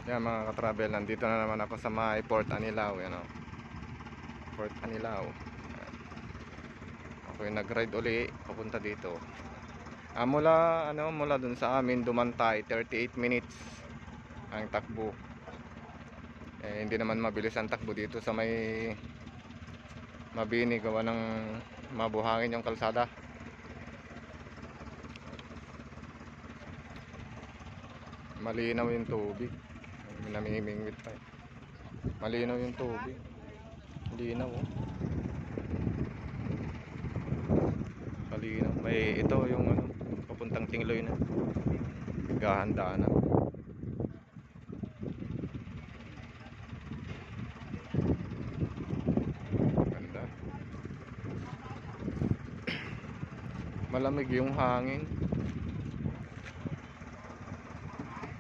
Yan mga ka-travel, nandito na naman ako sa may Port Anilao, yan o. Port Anilao. Ako yung nag-ride uli papunta dito. Mula dun sa amin Dumantay 38 minutes ang takbo. Hindi naman mabilis ang takbo dito sa may Mabini, gawa ng mabuhangin yung kalsada. Malinaw yung tubig. Namimingwit pa. Malinaw yung tubig. Malinaw oh. Malinaw. May ito yung papuntang Tingloy na. Gahanda na. Ganda. Malamig yung hangin.